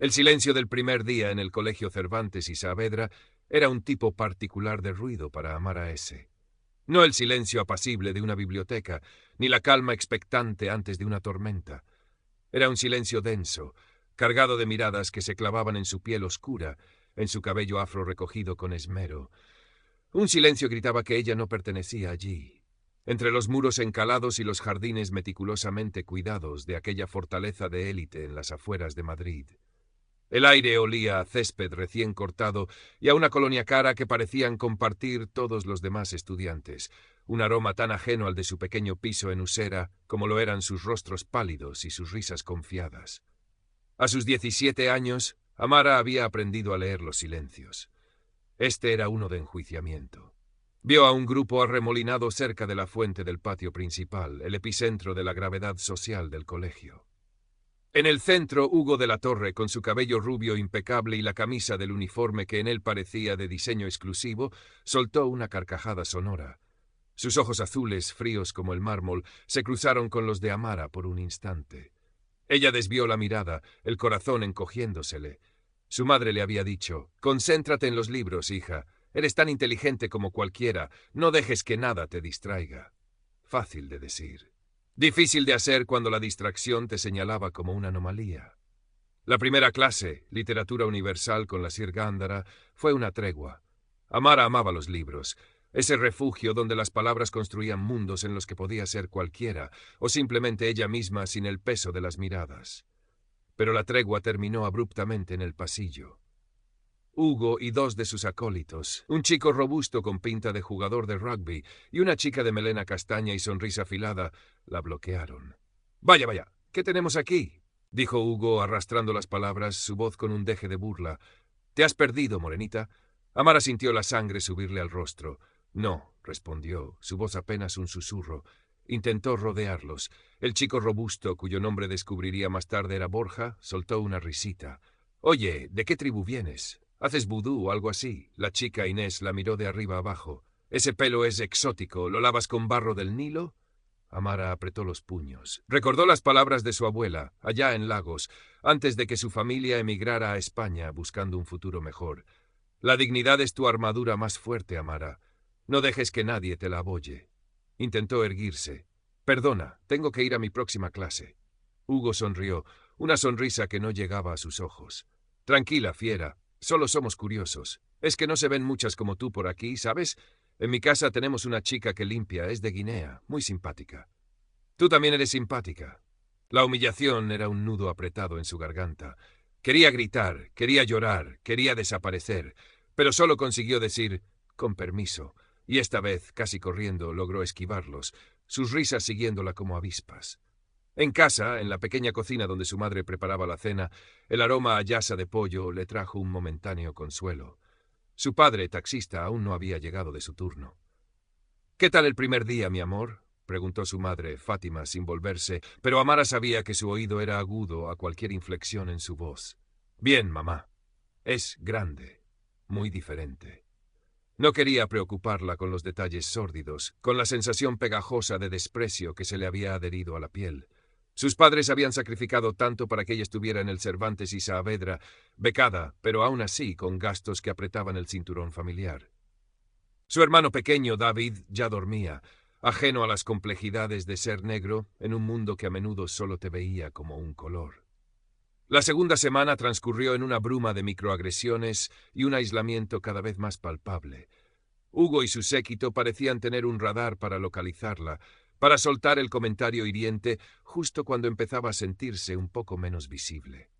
El silencio del primer día en el Colegio Cervantes y Saavedra era un tipo particular de ruido para Amara S. No el silencio apacible de una biblioteca, ni la calma expectante antes de una tormenta. Era un silencio denso, cargado de miradas que se clavaban en su piel oscura, en su cabello afro recogido con esmero. Un silencio gritaba que ella no pertenecía allí, entre los muros encalados y los jardines meticulosamente cuidados de aquella fortaleza de élite en las afueras de Madrid. El aire olía a césped recién cortado y a una colonia cara que parecían compartir todos los demás estudiantes, un aroma tan ajeno al de su pequeño piso en Usera como lo eran sus rostros pálidos y sus risas confiadas. A sus 17 años, Amara había aprendido a leer los silencios. Este era uno de enjuiciamiento. Vio a un grupo arremolinado cerca de la fuente del patio principal, el epicentro de la gravedad social del colegio. En el centro, Hugo de la Torre, con su cabello rubio impecable y la camisa del uniforme que en él parecía de diseño exclusivo, soltó una carcajada sonora. Sus ojos azules, fríos como el mármol, se cruzaron con los de Amara por un instante. Ella desvió la mirada, el corazón encogiéndosele. Su madre le había dicho: «Concéntrate en los libros, hija. Eres tan inteligente como cualquiera. No dejes que nada te distraiga». Fácil de decir. Difícil de hacer cuando la distracción te señalaba como una anomalía. La primera clase, literatura universal con la Sir Gándara, fue una tregua. Amara amaba los libros, ese refugio donde las palabras construían mundos en los que podía ser cualquiera, o simplemente ella misma sin el peso de las miradas. Pero la tregua terminó abruptamente en el pasillo. Hugo y dos de sus acólitos, un chico robusto con pinta de jugador de rugby y una chica de melena castaña y sonrisa afilada, la bloquearon. «Vaya, vaya, ¿qué tenemos aquí?», dijo Hugo arrastrando las palabras, su voz con un deje de burla. «¿Te has perdido, morenita?». Amara sintió la sangre subirle al rostro. «No», respondió, su voz apenas un susurro. Intentó rodearlos. El chico robusto, cuyo nombre descubriría más tarde era Borja, soltó una risita. «Oye, ¿de qué tribu vienes? ¿Haces vudú o algo así?». La chica Inés la miró de arriba abajo. «Ese pelo es exótico. ¿Lo lavas con barro del Nilo?». Amara apretó los puños. Recordó las palabras de su abuela, allá en Lagos, antes de que su familia emigrara a España buscando un futuro mejor. «La dignidad es tu armadura más fuerte, Amara. No dejes que nadie te la abolle». Intentó erguirse. «Perdona, tengo que ir a mi próxima clase». Hugo sonrió, una sonrisa que no llegaba a sus ojos. «Tranquila, fiera. Solo somos curiosos. Es que no se ven muchas como tú por aquí, ¿sabes? En mi casa tenemos una chica que limpia, es de Guinea, muy simpática». «Tú también eres simpática». La humillación era un nudo apretado en su garganta. Quería gritar, quería llorar, quería desaparecer, pero solo consiguió decir: «Con permiso», y esta vez, casi corriendo, logró esquivarlos, sus risas siguiéndola como avispas. En casa, en la pequeña cocina donde su madre preparaba la cena, el aroma a llasa de pollo le trajo un momentáneo consuelo. Su padre, taxista, aún no había llegado de su turno. «¿Qué tal el primer día, mi amor?», preguntó su madre, Fátima, sin volverse, pero Amara sabía que su oído era agudo a cualquier inflexión en su voz. «Bien, mamá. Es grande, muy diferente». No quería preocuparla con los detalles sórdidos, con la sensación pegajosa de desprecio que se le había adherido a la piel. Sus padres habían sacrificado tanto para que ella estuviera en el Cervantes y Saavedra, becada, pero aún así con gastos que apretaban el cinturón familiar. Su hermano pequeño, David, ya dormía, ajeno a las complejidades de ser negro en un mundo que a menudo solo te veía como un color. La segunda semana transcurrió en una bruma de microagresiones y un aislamiento cada vez más palpable. Hugo y su séquito parecían tener un radar para localizarla, para soltar el comentario hiriente justo cuando empezaba a sentirse un poco menos visible.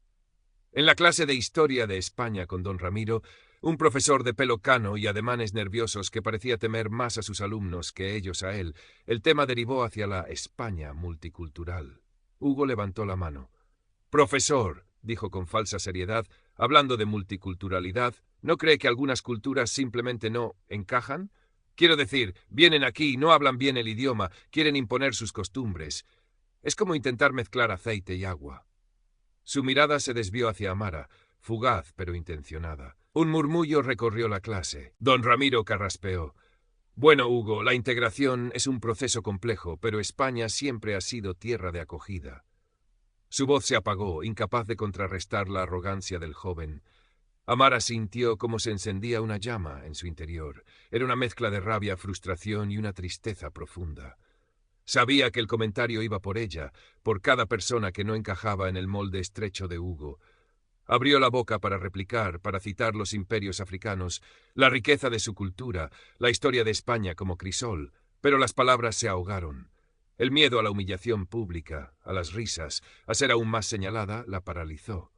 En la clase de Historia de España con don Ramiro, un profesor de pelo cano y ademanes nerviosos que parecía temer más a sus alumnos que ellos a él, el tema derivó hacia la España multicultural. Hugo levantó la mano. «Profesor», dijo con falsa seriedad, hablando de multiculturalidad, ¿no cree que algunas culturas simplemente no encajan? Quiero decir, vienen aquí, no hablan bien el idioma, quieren imponer sus costumbres. Es como intentar mezclar aceite y agua». Su mirada se desvió hacia Amara, fugaz pero intencionada. Un murmullo recorrió la clase. Don Ramiro carraspeó. «Bueno, Hugo, la integración es un proceso complejo, pero España siempre ha sido tierra de acogida». Su voz se apagó, incapaz de contrarrestar la arrogancia del joven. Amara sintió cómo se encendía una llama en su interior. Era una mezcla de rabia, frustración y una tristeza profunda. Sabía que el comentario iba por ella, por cada persona que no encajaba en el molde estrecho de Hugo. Abrió la boca para replicar, para citar los imperios africanos, la riqueza de su cultura, la historia de España como crisol, pero las palabras se ahogaron. El miedo a la humillación pública, a las risas, a ser aún más señalada, la paralizó.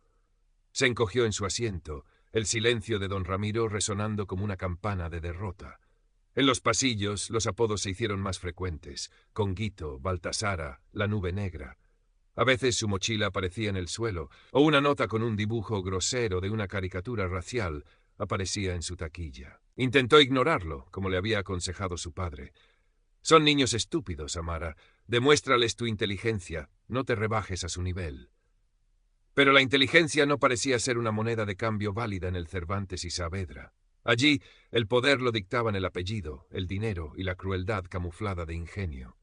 Se encogió en su asiento, el silencio de don Ramiro resonando como una campana de derrota. En los pasillos, los apodos se hicieron más frecuentes: Conguito, Baltasara, la nube negra. A veces su mochila aparecía en el suelo, o una nota con un dibujo grosero de una caricatura racial aparecía en su taquilla. Intentó ignorarlo, como le había aconsejado su padre. Son niños estúpidos, Amara. Demuéstrales tu inteligencia, no te rebajes a su nivel. Pero la inteligencia no parecía ser una moneda de cambio válida en el Cervantes y Saavedra. Allí, el poder lo dictaban el apellido, el dinero y la crueldad camuflada de ingenio.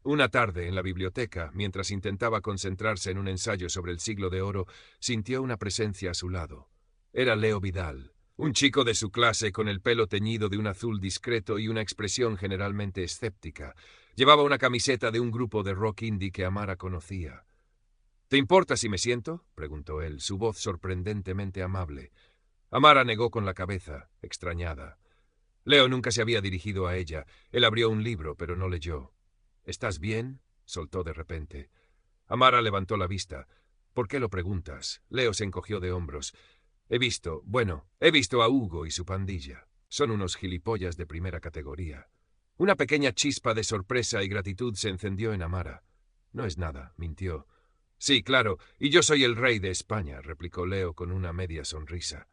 Una tarde, en la biblioteca, mientras intentaba concentrarse en un ensayo sobre el Siglo de Oro, sintió una presencia a su lado. Era Leo Vidal, un chico de su clase con el pelo teñido de un azul discreto y una expresión generalmente escéptica. Llevaba una camiseta de un grupo de rock indie que Amara conocía. «¿Te importa si me siento?», preguntó él, su voz sorprendentemente amable. Amara negó con la cabeza, extrañada. Leo nunca se había dirigido a ella. Él abrió un libro, pero no leyó. «¿Estás bien?», soltó de repente. Amara levantó la vista. «¿Por qué lo preguntas?». Leo se encogió de hombros. He visto a Hugo y su pandilla. Son unos gilipollas de primera categoría». Una pequeña chispa de sorpresa y gratitud se encendió en Amara. «No es nada», mintió. «Sí, claro, y yo soy el rey de España», replicó Leo con una media sonrisa.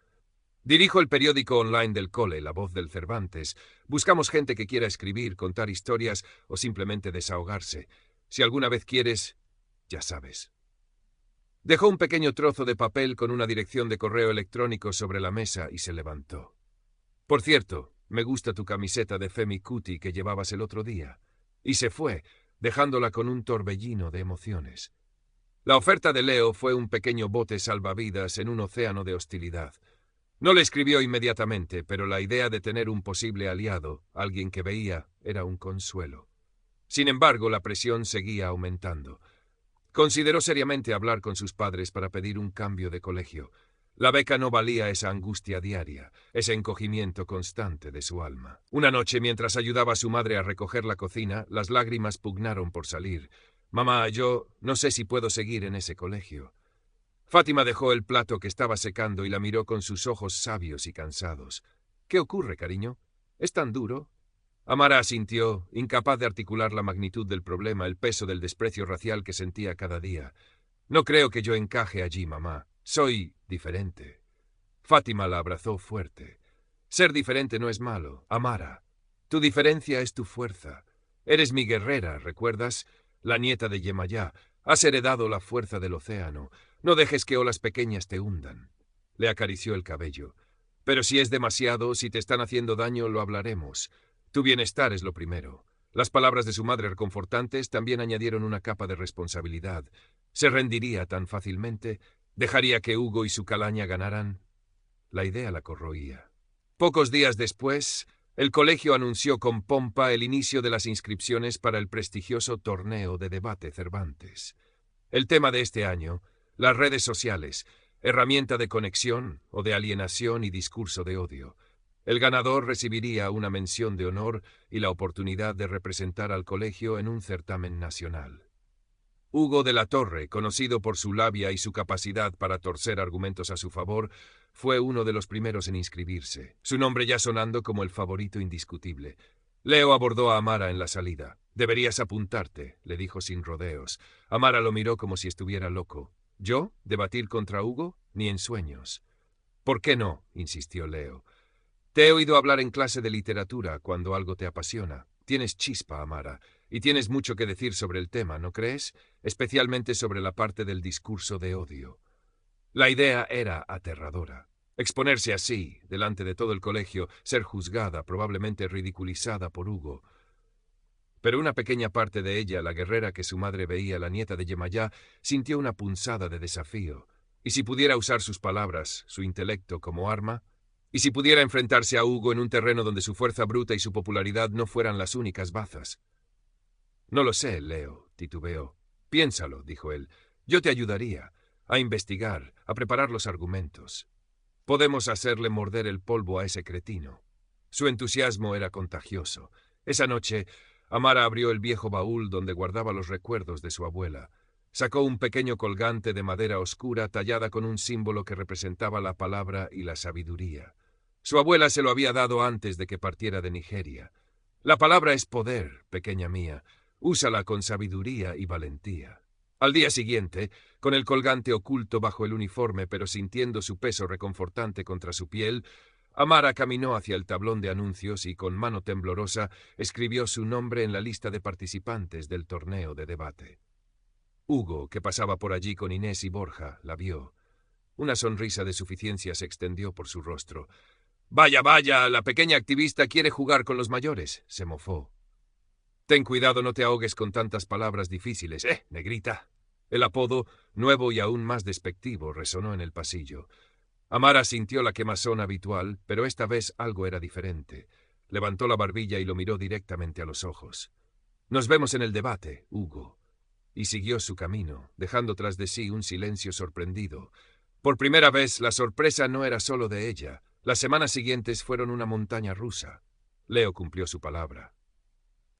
«Dirijo el periódico online del cole, La Voz del Cervantes. Buscamos gente que quiera escribir, contar historias o simplemente desahogarse. Si alguna vez quieres, ya sabes». Dejó un pequeño trozo de papel con una dirección de correo electrónico sobre la mesa y se levantó. «Por cierto, me gusta tu camiseta de Femi Kuti que llevabas el otro día». Y se fue, dejándola con un torbellino de emociones. La oferta de Leo fue un pequeño bote salvavidas en un océano de hostilidad. No le escribió inmediatamente, pero la idea de tener un posible aliado, alguien que veía, era un consuelo. Sin embargo, la presión seguía aumentando. Consideró seriamente hablar con sus padres para pedir un cambio de colegio. La beca no valía esa angustia diaria, ese encogimiento constante de su alma. Una noche, mientras ayudaba a su madre a recoger la cocina, las lágrimas pugnaron por salir. «Mamá, yo no sé si puedo seguir en ese colegio». Fátima dejó el plato que estaba secando y la miró con sus ojos sabios y cansados. «¿Qué ocurre, cariño? ¿Es tan duro?». Amara asintió, incapaz de articular la magnitud del problema, el peso del desprecio racial que sentía cada día. «No creo que yo encaje allí, mamá. Soy diferente». Fátima la abrazó fuerte. «Ser diferente no es malo, Amara. Tu diferencia es tu fuerza. Eres mi guerrera, ¿recuerdas? La nieta de Yemayá. Has heredado la fuerza del océano. No dejes que olas pequeñas te hundan». Le acarició el cabello. «Pero si es demasiado, si te están haciendo daño, lo hablaremos. Tu bienestar es lo primero». Las palabras de su madre reconfortantes también añadieron una capa de responsabilidad. ¿Se rendiría tan fácilmente? ¿Dejaría que Hugo y su calaña ganaran? La idea la corroía. Pocos días después, el colegio anunció con pompa el inicio de las inscripciones para el prestigioso torneo de debate Cervantes. El tema de este año, las redes sociales, herramienta de conexión o de alienación y discurso de odio. El ganador recibiría una mención de honor y la oportunidad de representar al colegio en un certamen nacional. Hugo de la Torre, conocido por su labia y su capacidad para torcer argumentos a su favor, fue uno de los primeros en inscribirse, su nombre ya sonando como el favorito indiscutible. Leo abordó a Amara en la salida. «Deberías apuntarte», le dijo sin rodeos. Amara lo miró como si estuviera loco. «¿Yo? ¿Debatir contra Hugo? Ni en sueños». «¿Por qué no?», insistió Leo. «Te he oído hablar en clase de literatura cuando algo te apasiona. Tienes chispa, Amara, y tienes mucho que decir sobre el tema, ¿no crees? Especialmente sobre la parte del discurso de odio». La idea era aterradora. Exponerse así, delante de todo el colegio, ser juzgada, probablemente ridiculizada por Hugo. Pero una pequeña parte de ella, la guerrera que su madre veía, la nieta de Yemayá, sintió una punzada de desafío. ¿Y si pudiera usar sus palabras, su intelecto, como arma? ¿Y si pudiera enfrentarse a Hugo en un terreno donde su fuerza bruta y su popularidad no fueran las únicas bazas? No lo sé, Leo, titubeó. Piénsalo, dijo él. Yo te ayudaría a investigar, a preparar los argumentos. Podemos hacerle morder el polvo a ese cretino. Su entusiasmo era contagioso. Esa noche, Amara abrió el viejo baúl donde guardaba los recuerdos de su abuela. Sacó un pequeño colgante de madera oscura tallada con un símbolo que representaba la palabra y la sabiduría. Su abuela se lo había dado antes de que partiera de Nigeria. La palabra es poder, pequeña mía. Úsala con sabiduría y valentía. Al día siguiente, con el colgante oculto bajo el uniforme pero sintiendo su peso reconfortante contra su piel, Amara caminó hacia el tablón de anuncios y con mano temblorosa escribió su nombre en la lista de participantes del torneo de debate. Hugo, que pasaba por allí con Inés y Borja, la vio. Una sonrisa de suficiencia se extendió por su rostro. «Vaya, vaya, la pequeña activista quiere jugar con los mayores», se mofó. «Ten cuidado, no te ahogues con tantas palabras difíciles, negrita». El apodo, nuevo y aún más despectivo, resonó en el pasillo. Amara sintió la quemazón habitual, pero esta vez algo era diferente. Levantó la barbilla y lo miró directamente a los ojos. «Nos vemos en el debate, Hugo». Y siguió su camino, dejando tras de sí un silencio sorprendido. Por primera vez, la sorpresa no era solo de ella. Las semanas siguientes fueron una montaña rusa. Leo cumplió su palabra.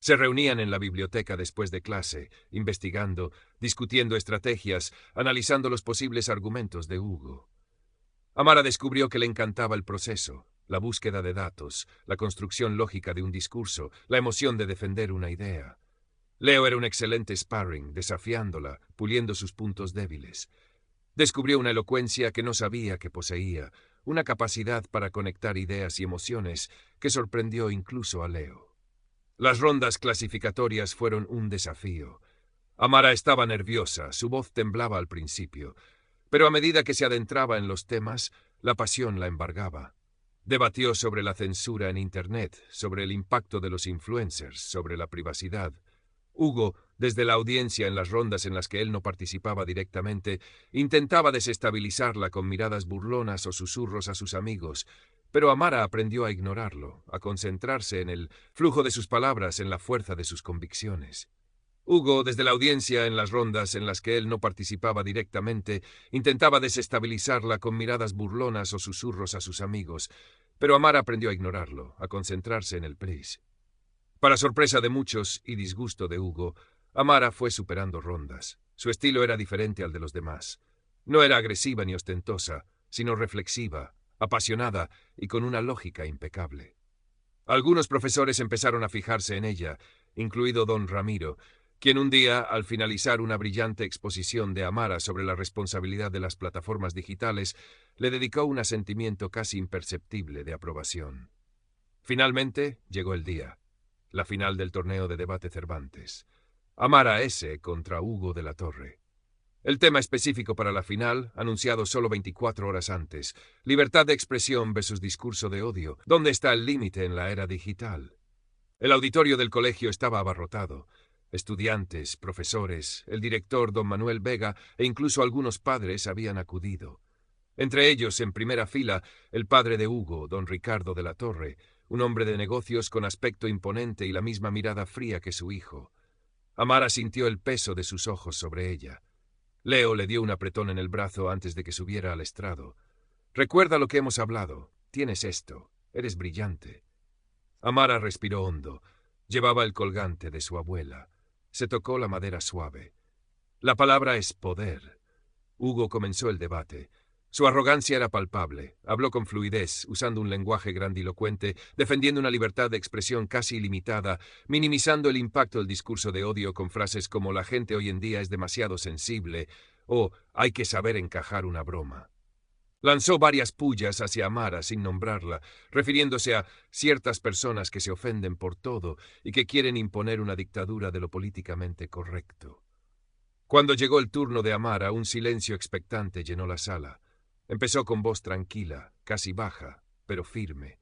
Se reunían en la biblioteca después de clase, investigando, discutiendo estrategias, analizando los posibles argumentos de Hugo. Amara descubrió que le encantaba el proceso, la búsqueda de datos, la construcción lógica de un discurso, la emoción de defender una idea. Leo era un excelente sparring, desafiándola, puliendo sus puntos débiles. Descubrió una elocuencia que no sabía que poseía, una capacidad para conectar ideas y emociones que sorprendió incluso a Leo. Las rondas clasificatorias fueron un desafío. Amara estaba nerviosa, su voz temblaba al principio, pero a medida que se adentraba en los temas, la pasión la embargaba. Debatió sobre la censura en Internet, sobre el impacto de los influencers, sobre la privacidad. Hugo, desde la audiencia en las rondas en las que él no participaba directamente, intentaba desestabilizarla con miradas burlonas o susurros a sus amigos, pero Amara aprendió a ignorarlo, a concentrarse en el flujo de sus palabras, en la fuerza de sus convicciones. Hugo, desde la audiencia en las rondas en las que él no participaba directamente, intentaba desestabilizarla con miradas burlonas o susurros a sus amigos, pero Amara aprendió a ignorarlo, a concentrarse en el prize. Para sorpresa de muchos y disgusto de Hugo, Amara fue superando rondas. Su estilo era diferente al de los demás. No era agresiva ni ostentosa, sino reflexiva, apasionada y con una lógica impecable. Algunos profesores empezaron a fijarse en ella, incluido don Ramiro, quien un día, al finalizar una brillante exposición de Amara sobre la responsabilidad de las plataformas digitales, le dedicó un asentimiento casi imperceptible de aprobación. Finalmente llegó el día. La final del torneo de debate Cervantes. Amara S. contra Hugo de la Torre. El tema específico para la final, anunciado solo 24 horas antes, libertad de expresión versus discurso de odio. ¿Dónde está el límite en la era digital? El auditorio del colegio estaba abarrotado. Estudiantes, profesores, el director don Manuel Vega e incluso algunos padres habían acudido. Entre ellos, en primera fila, el padre de Hugo, don Ricardo de la Torre, un hombre de negocios con aspecto imponente y la misma mirada fría que su hijo. Amara sintió el peso de sus ojos sobre ella. Leo le dio un apretón en el brazo antes de que subiera al estrado. «Recuerda lo que hemos hablado. Tienes esto. Eres brillante». Amara respiró hondo. Llevaba el colgante de su abuela. Se tocó la madera suave. La palabra es poder. Hugo comenzó el debate. Su arrogancia era palpable. Habló con fluidez, usando un lenguaje grandilocuente, defendiendo una libertad de expresión casi ilimitada, minimizando el impacto del discurso de odio con frases como «la gente hoy en día es demasiado sensible» o «hay que saber encajar una broma». Lanzó varias pullas hacia Amara sin nombrarla, refiriéndose a ciertas personas que se ofenden por todo y que quieren imponer una dictadura de lo políticamente correcto. Cuando llegó el turno de Amara, un silencio expectante llenó la sala. Empezó con voz tranquila, casi baja, pero firme.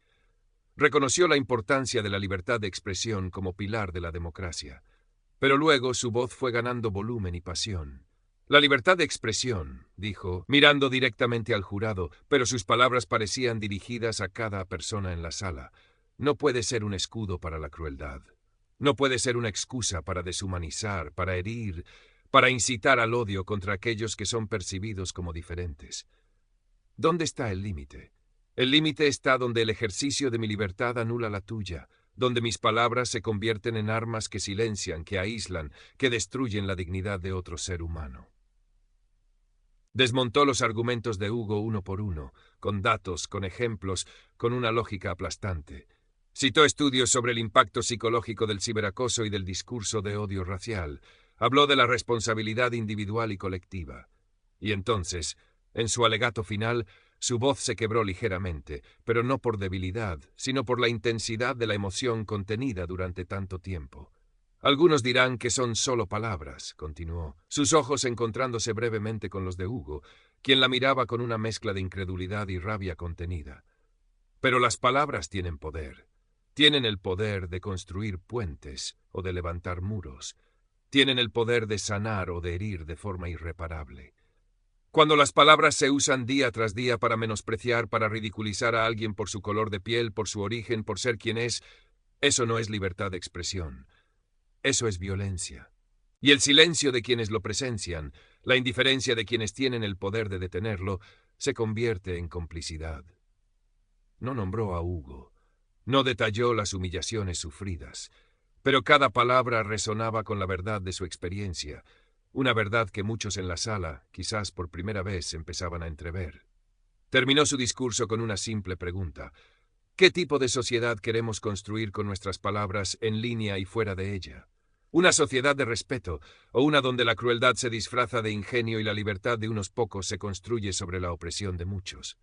Reconoció la importancia de la libertad de expresión como pilar de la democracia. Pero luego su voz fue ganando volumen y pasión. La libertad de expresión, dijo, mirando directamente al jurado, pero sus palabras parecían dirigidas a cada persona en la sala, no puede ser un escudo para la crueldad. No puede ser una excusa para deshumanizar, para herir, para incitar al odio contra aquellos que son percibidos como diferentes. ¿Dónde está el límite? El límite está donde el ejercicio de mi libertad anula la tuya, donde mis palabras se convierten en armas que silencian, que aíslan, que destruyen la dignidad de otro ser humano. Desmontó los argumentos de Hugo uno por uno, con datos, con ejemplos, con una lógica aplastante. Citó estudios sobre el impacto psicológico del ciberacoso y del discurso de odio racial. Habló de la responsabilidad individual y colectiva. Y entonces, en su alegato final, su voz se quebró ligeramente, pero no por debilidad, sino por la intensidad de la emoción contenida durante tanto tiempo. Algunos dirán que son solo palabras, continuó, sus ojos encontrándose brevemente con los de Hugo, quien la miraba con una mezcla de incredulidad y rabia contenida. Pero las palabras tienen poder. Tienen el poder de construir puentes o de levantar muros. Tienen el poder de sanar o de herir de forma irreparable. Cuando las palabras se usan día tras día para menospreciar, para ridiculizar a alguien por su color de piel, por su origen, por ser quien es, eso no es libertad de expresión. Eso es violencia. Y el silencio de quienes lo presencian, la indiferencia de quienes tienen el poder de detenerlo, se convierte en complicidad. No nombró a Hugo. No detalló las humillaciones sufridas. Pero cada palabra resonaba con la verdad de su experiencia, una verdad que muchos en la sala, quizás por primera vez, empezaban a entrever. Terminó su discurso con una simple pregunta. ¿Qué tipo de sociedad queremos construir con nuestras palabras en línea y fuera de ella? ¿Una sociedad de respeto o una donde la crueldad se disfraza de ingenio y la libertad de unos pocos se construye sobre la opresión de muchos?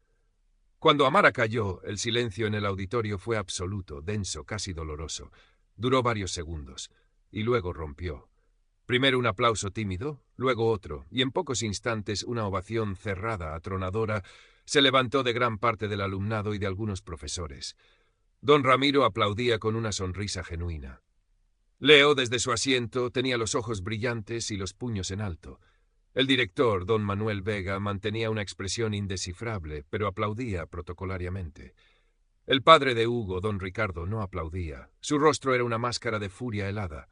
Cuando Amara cayó, el silencio en el auditorio fue absoluto, denso, casi doloroso. Duró varios segundos, y luego rompió. Primero un aplauso tímido, luego otro, y en pocos instantes una ovación cerrada, atronadora, se levantó de gran parte del alumnado y de algunos profesores. Don Ramiro aplaudía con una sonrisa genuina. Leo, desde su asiento, tenía los ojos brillantes y los puños en alto. El director, don Manuel Vega, mantenía una expresión indescifrable, pero aplaudía protocolariamente. El padre de Hugo, don Ricardo, no aplaudía. Su rostro era una máscara de furia helada.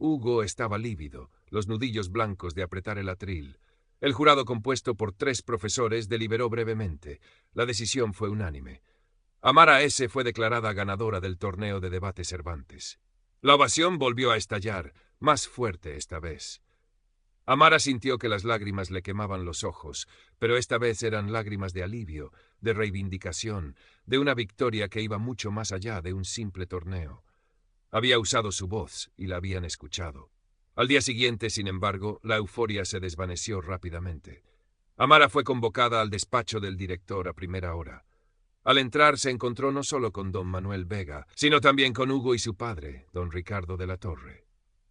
Hugo estaba lívido, los nudillos blancos de apretar el atril. El jurado, compuesto por 3 profesores, deliberó brevemente. La decisión fue unánime. Amara S. fue declarada ganadora del torneo de debate Cervantes. La ovación volvió a estallar, más fuerte esta vez. Amara sintió que las lágrimas le quemaban los ojos, pero esta vez eran lágrimas de alivio, de reivindicación, de una victoria que iba mucho más allá de un simple torneo. Había usado su voz y la habían escuchado. Al día siguiente, sin embargo, la euforia se desvaneció rápidamente. Amara fue convocada al despacho del director a primera hora. Al entrar se encontró no solo con don Manuel Vega, sino también con Hugo y su padre, don Ricardo de la Torre.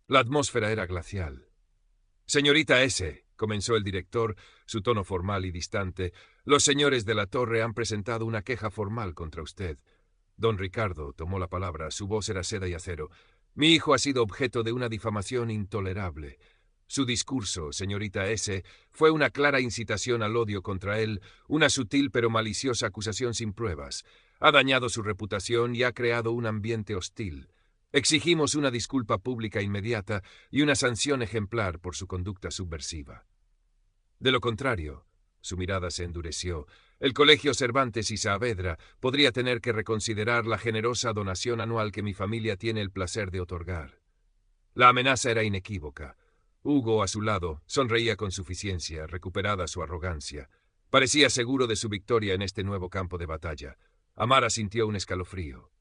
La atmósfera era glacial. Señorita S., comenzó el director, su tono formal y distante, los señores de la Torre han presentado una queja formal contra usted. Don Ricardo tomó la palabra, su voz era seda y acero. Mi hijo ha sido objeto de una difamación intolerable. Su discurso, señorita S., fue una clara incitación al odio contra él, una sutil pero maliciosa acusación sin pruebas. Ha dañado su reputación y ha creado un ambiente hostil. Exigimos una disculpa pública inmediata y una sanción ejemplar por su conducta subversiva. De lo contrario, su mirada se endureció, el Colegio Cervantes y Saavedra podría tener que reconsiderar la generosa donación anual que mi familia tiene el placer de otorgar. La amenaza era inequívoca. Hugo, a su lado, sonreía con suficiencia, recuperada su arrogancia. Parecía seguro de su victoria en este nuevo campo de batalla. Amara sintió un escalofrío.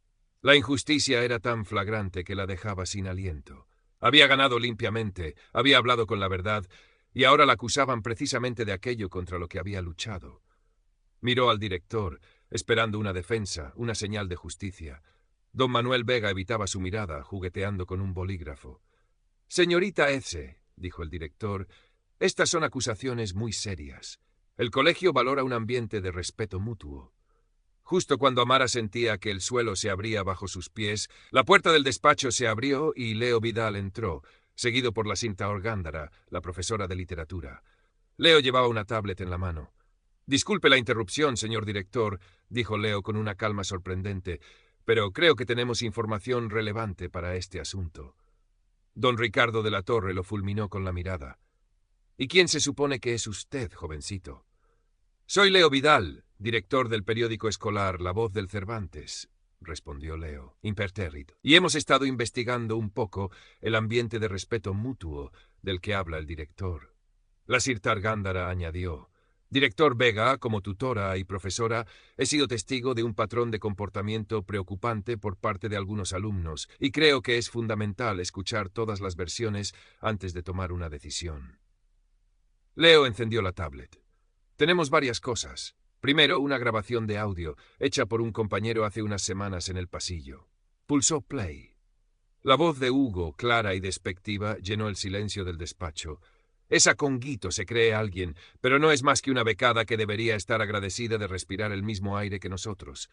La injusticia era tan flagrante que la dejaba sin aliento. Había ganado limpiamente, había hablado con la verdad, y ahora la acusaban precisamente de aquello contra lo que había luchado. Miró al director, esperando una defensa, una señal de justicia. Don Manuel Vega evitaba su mirada, jugueteando con un bolígrafo. Señorita S., dijo el director, estas son acusaciones muy serias. El colegio valora un ambiente de respeto mutuo. Justo cuando Amara sentía que el suelo se abría bajo sus pies, la puerta del despacho se abrió y Leo Vidal entró, seguido por la Cinta Orgándara, la profesora de literatura. Leo llevaba una tablet en la mano. «Disculpe la interrupción, señor director», dijo Leo con una calma sorprendente, «pero creo que tenemos información relevante para este asunto». Don Ricardo de la Torre lo fulminó con la mirada. «¿Y quién se supone que es usted, jovencito?» «Soy Leo Vidal, director del periódico escolar La Voz del Cervantes», respondió Leo, impertérrito. «Y hemos estado investigando un poco el ambiente de respeto mutuo del que habla el director». La Cinta Orgándara añadió: «Director Vega, como tutora y profesora, he sido testigo de un patrón de comportamiento preocupante por parte de algunos alumnos, y creo que es fundamental escuchar todas las versiones antes de tomar una decisión». Leo encendió la tablet. «Tenemos varias cosas. Primero, una grabación de audio, hecha por un compañero hace unas semanas en el pasillo». Pulsó play. La voz de Hugo, clara y despectiva, llenó el silencio del despacho. «Esa Conguito se cree alguien, pero no es más que una becada que debería estar agradecida de respirar el mismo aire que nosotros».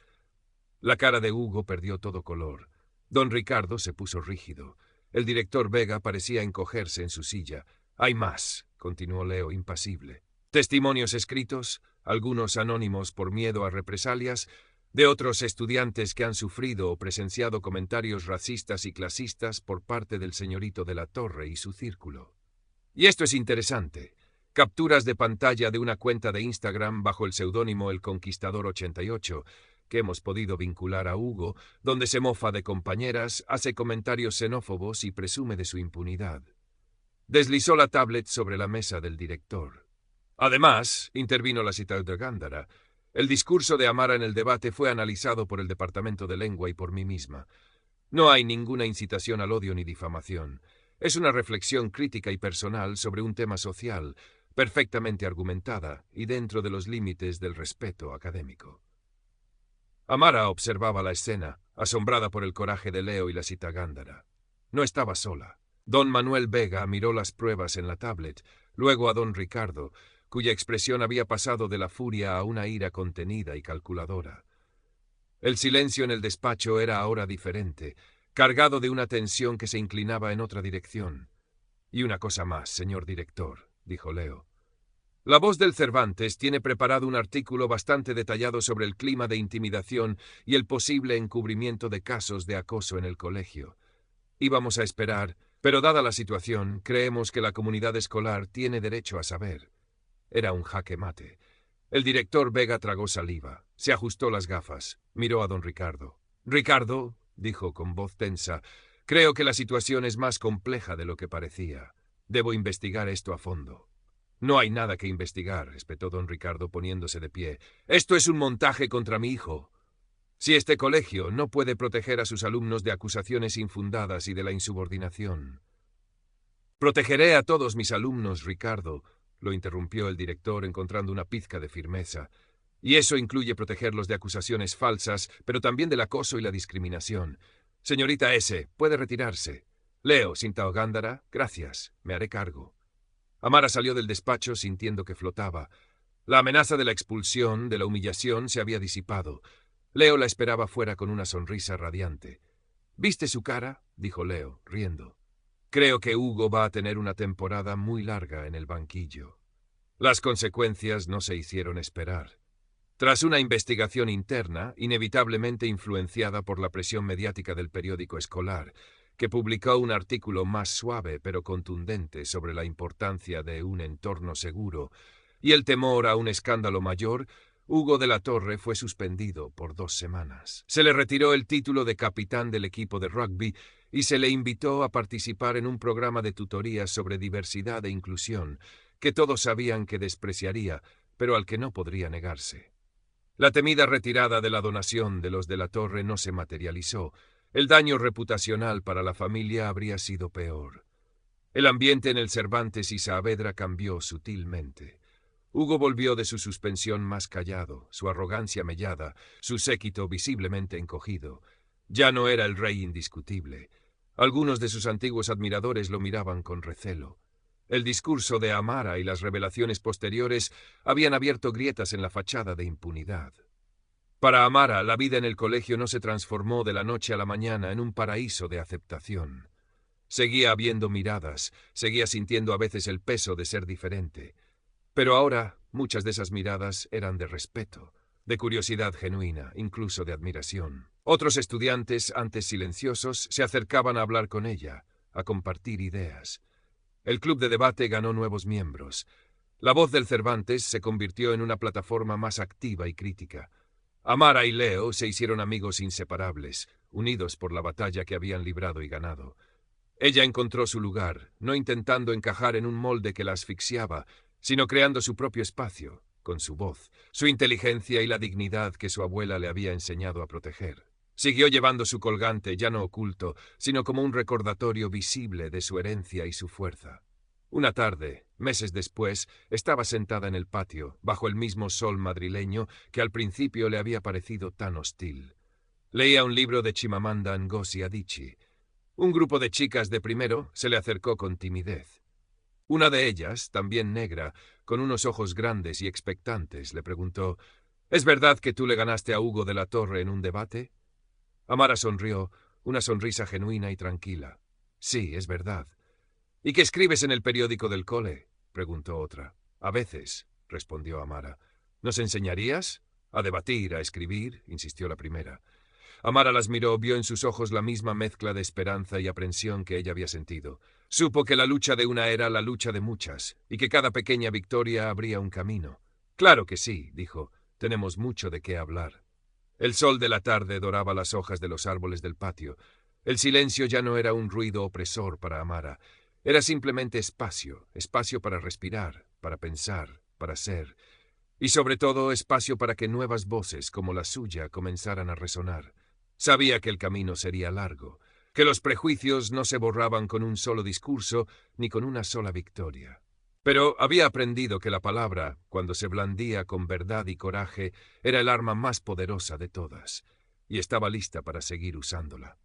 La cara de Hugo perdió todo color. Don Ricardo se puso rígido. El director Vega parecía encogerse en su silla. «Hay más», continuó Leo, impasible. «Testimonios escritos, algunos anónimos por miedo a represalias, de otros estudiantes que han sufrido o presenciado comentarios racistas y clasistas por parte del señorito de la Torre y su círculo. Y esto es interesante. Capturas de pantalla de una cuenta de Instagram bajo el seudónimo El Conquistador 88, que hemos podido vincular a Hugo, donde se mofa de compañeras, hace comentarios xenófobos y presume de su impunidad». Deslizó la tablet sobre la mesa del director. «Además», intervino la Cinta Orgándara, «el discurso de Amara en el debate fue analizado por el Departamento de Lengua y por mí misma. No hay ninguna incitación al odio ni difamación. Es una reflexión crítica y personal sobre un tema social, perfectamente argumentada y dentro de los límites del respeto académico». Amara observaba la escena, asombrada por el coraje de Leo y la Cinta Orgándara. No estaba sola. Don Manuel Vega miró las pruebas en la tablet, luego a don Ricardo, cuya expresión había pasado de la furia a una ira contenida y calculadora. El silencio en el despacho era ahora diferente, cargado de una tensión que se inclinaba en otra dirección. «Y una cosa más, señor director», dijo Leo. «La Voz del Cervantes tiene preparado un artículo bastante detallado sobre el clima de intimidación y el posible encubrimiento de casos de acoso en el colegio. Íbamos a esperar, pero dada la situación, creemos que la comunidad escolar tiene derecho a saber». Era un jaque mate. El director Vega tragó saliva, se ajustó las gafas, miró a don Ricardo. «Ricardo», dijo con voz tensa, «creo que la situación es más compleja de lo que parecía. Debo investigar esto a fondo». «No hay nada que investigar», espetó don Ricardo poniéndose de pie. «Esto es un montaje contra mi hijo. Si este colegio no puede proteger a sus alumnos de acusaciones infundadas y de la insubordinación». «Protegeré a todos mis alumnos, Ricardo», lo interrumpió el director encontrando una pizca de firmeza. «Y eso incluye protegerlos de acusaciones falsas, pero también del acoso y la discriminación. Señorita S., puede retirarse. Leo, Cinta Orgándara, gracias, me haré cargo». Amara salió del despacho sintiendo que flotaba. La amenaza de la expulsión, de la humillación, se había disipado. Leo la esperaba fuera con una sonrisa radiante. «¿Viste su cara?», dijo Leo, riendo. «Creo que Hugo va a tener una temporada muy larga en el banquillo». Las consecuencias no se hicieron esperar. Tras una investigación interna, inevitablemente influenciada por la presión mediática del periódico escolar, que publicó un artículo más suave pero contundente sobre la importancia de un entorno seguro y el temor a un escándalo mayor, Hugo de la Torre fue suspendido por 2 semanas. Se le retiró el título de capitán del equipo de rugby y se le invitó a participar en un programa de tutorías sobre diversidad e inclusión, que todos sabían que despreciaría, pero al que no podría negarse. La temida retirada de la donación de los de la Torre no se materializó. El daño reputacional para la familia habría sido peor. El ambiente en el Cervantes y Saavedra cambió sutilmente. Hugo volvió de su suspensión más callado, su arrogancia mellada, su séquito visiblemente encogido. Ya no era el rey indiscutible. Algunos de sus antiguos admiradores lo miraban con recelo. El discurso de Amara y las revelaciones posteriores habían abierto grietas en la fachada de impunidad. Para Amara, la vida en el colegio no se transformó de la noche a la mañana en un paraíso de aceptación. Seguía habiendo miradas, seguía sintiendo a veces el peso de ser diferente. Pero ahora muchas de esas miradas eran de respeto, de curiosidad genuina, incluso de admiración. Otros estudiantes, antes silenciosos, se acercaban a hablar con ella, a compartir ideas. El club de debate ganó nuevos miembros. La Voz del Cervantes se convirtió en una plataforma más activa y crítica. Amara y Leo se hicieron amigos inseparables, unidos por la batalla que habían librado y ganado. Ella encontró su lugar, no intentando encajar en un molde que la asfixiaba, sino creando su propio espacio, con su voz, su inteligencia y la dignidad que su abuela le había enseñado a proteger. Siguió llevando su colgante, ya no oculto, sino como un recordatorio visible de su herencia y su fuerza. Una tarde, meses después, estaba sentada en el patio, bajo el mismo sol madrileño que al principio le había parecido tan hostil. Leía un libro de Chimamanda Ngozi Adichie. Un grupo de chicas de primero se le acercó con timidez. Una de ellas, también negra, con unos ojos grandes y expectantes, le preguntó: «¿Es verdad que tú le ganaste a Hugo de la Torre en un debate?» Amara sonrió, una sonrisa genuina y tranquila. «Sí, es verdad». «¿Y qué escribes en el periódico del cole?», preguntó otra. «A veces», respondió Amara. «¿Nos enseñarías?» «A debatir, a escribir», insistió la primera. Amara las miró, vio en sus ojos la misma mezcla de esperanza y aprensión que ella había sentido. Supo que la lucha de una era la lucha de muchas, y que cada pequeña victoria abría un camino. «Claro que sí», dijo. «Tenemos mucho de qué hablar». El sol de la tarde doraba las hojas de los árboles del patio. El silencio ya no era un ruido opresor para Amara. Era simplemente espacio, espacio para respirar, para pensar, para ser. Y sobre todo espacio para que nuevas voces como la suya comenzaran a resonar. Sabía que el camino sería largo, que los prejuicios no se borraban con un solo discurso ni con una sola victoria. Pero había aprendido que la palabra, cuando se blandía con verdad y coraje, era el arma más poderosa de todas, y estaba lista para seguir usándola.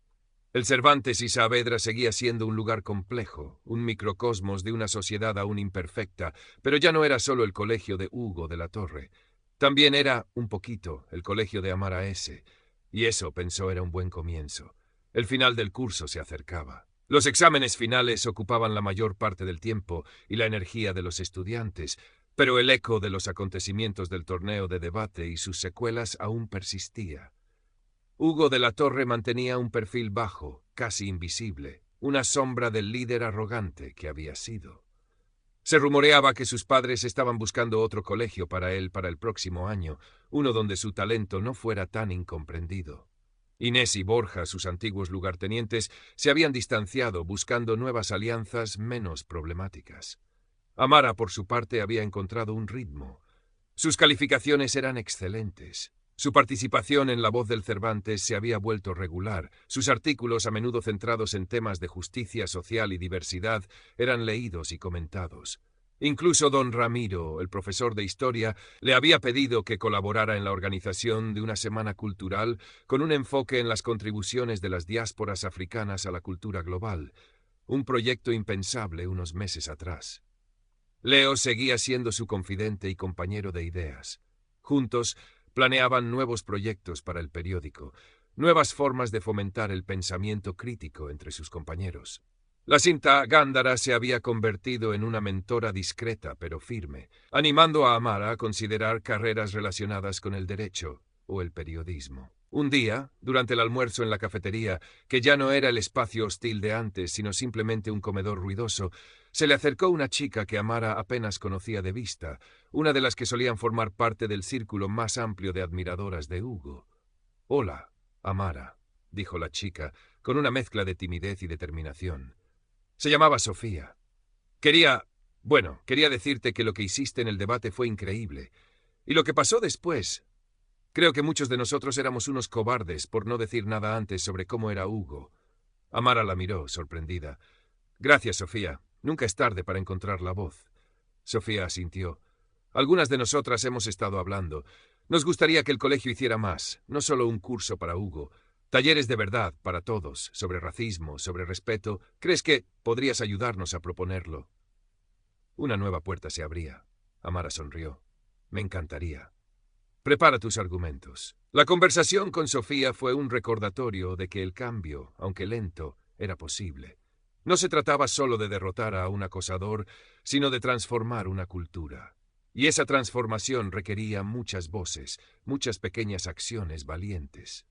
El Cervantes y Saavedra seguía siendo un lugar complejo, un microcosmos de una sociedad aún imperfecta, pero ya no era solo el colegio de Hugo de la Torre. También era, un poquito, el colegio de Amara S., y eso, pensó, era un buen comienzo. El final del curso se acercaba. Los exámenes finales ocupaban la mayor parte del tiempo y la energía de los estudiantes, pero el eco de los acontecimientos del torneo de debate y sus secuelas aún persistía. Hugo de la Torre mantenía un perfil bajo, casi invisible, una sombra del líder arrogante que había sido. Se rumoreaba que sus padres estaban buscando otro colegio para él para el próximo año, uno donde su talento no fuera tan incomprendido. Inés y Borja, sus antiguos lugartenientes, se habían distanciado buscando nuevas alianzas menos problemáticas. Amara, por su parte, había encontrado un ritmo. Sus calificaciones eran excelentes. Su participación en La Voz del Cervantes se había vuelto regular. Sus artículos, a menudo centrados en temas de justicia social y diversidad, eran leídos y comentados. Incluso don Ramiro, el profesor de historia, le había pedido que colaborara en la organización de una semana cultural con un enfoque en las contribuciones de las diásporas africanas a la cultura global, un proyecto impensable unos meses atrás. Leo seguía siendo su confidente y compañero de ideas. Juntos planeaban nuevos proyectos para el periódico, nuevas formas de fomentar el pensamiento crítico entre sus compañeros. La cinta Gándara se había convertido en una mentora discreta pero firme, animando a Amara a considerar carreras relacionadas con el derecho o el periodismo. Un día, durante el almuerzo en la cafetería, que ya no era el espacio hostil de antes, sino simplemente un comedor ruidoso, se le acercó una chica que Amara apenas conocía de vista, una de las que solían formar parte del círculo más amplio de admiradoras de Hugo. «Hola, Amara», dijo la chica, con una mezcla de timidez y determinación. Se llamaba Sofía. Quería decirte que lo que hiciste en el debate fue increíble. Y lo que pasó después. Creo que muchos de nosotros éramos unos cobardes por no decir nada antes sobre cómo era Hugo». Amara la miró, sorprendida. «Gracias, Sofía. Nunca es tarde para encontrar la voz». Sofía asintió. «Algunas de nosotras hemos estado hablando. Nos gustaría que el colegio hiciera más, no solo un curso para Hugo. Talleres de verdad para todos, sobre racismo, sobre respeto. ¿Crees que podrías ayudarnos a proponerlo?» Una nueva puerta se abría. Amara sonrió. «Me encantaría». Prepara tus argumentos. La conversación con Sofía fue un recordatorio de que el cambio, aunque lento, era posible. No se trataba solo de derrotar a un acosador, sino de transformar una cultura. Y esa transformación requería muchas voces, muchas pequeñas acciones valientes.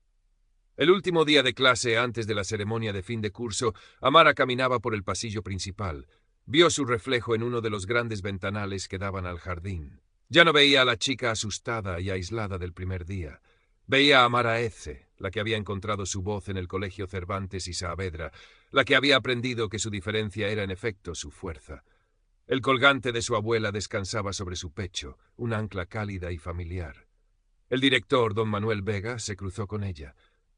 El último día de clase antes de la ceremonia de fin de curso, Amara caminaba por el pasillo principal. Vio su reflejo en uno de los grandes ventanales que daban al jardín. Ya no veía a la chica asustada y aislada del primer día. Veía a Amara Ece, la que había encontrado su voz en el Colegio Cervantes y Saavedra, la que había aprendido que su diferencia era en efecto su fuerza. El colgante de su abuela descansaba sobre su pecho, un ancla cálida y familiar. El director, don Manuel Vega, se cruzó con ella.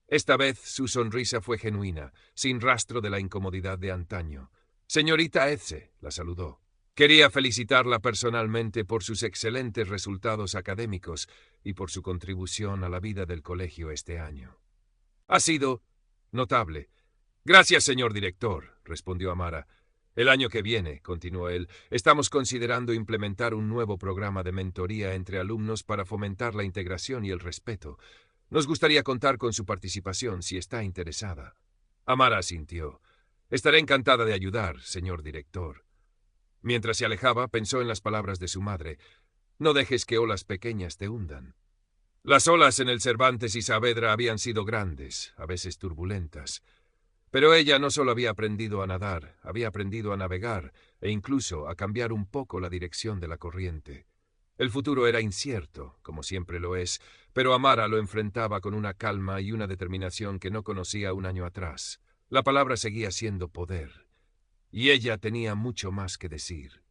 Esta vez su sonrisa fue genuina, sin rastro de la incomodidad de antaño. Señorita Ece, la saludó. Quería felicitarla personalmente por sus excelentes resultados académicos y por su contribución a la vida del colegio este año. Ha sido notable. Gracias, señor director, respondió Amara. El año que viene, continuó él, estamos considerando implementar un nuevo programa de mentoría entre alumnos para fomentar la integración y el respeto. Nos gustaría contar con su participación si está interesada. Amara asintió. Estaré encantada de ayudar, señor director. Mientras se alejaba, pensó en las palabras de su madre. No dejes que olas pequeñas te hundan. Las olas en el Cervantes y Saavedra habían sido grandes, a veces turbulentas. Pero ella no solo había aprendido a nadar, había aprendido a navegar e incluso a cambiar un poco la dirección de la corriente. El futuro era incierto, como siempre lo es, pero Amara lo enfrentaba con una calma y una determinación que no conocía un año atrás. La palabra seguía siendo poder. Y ella tenía mucho más que decir.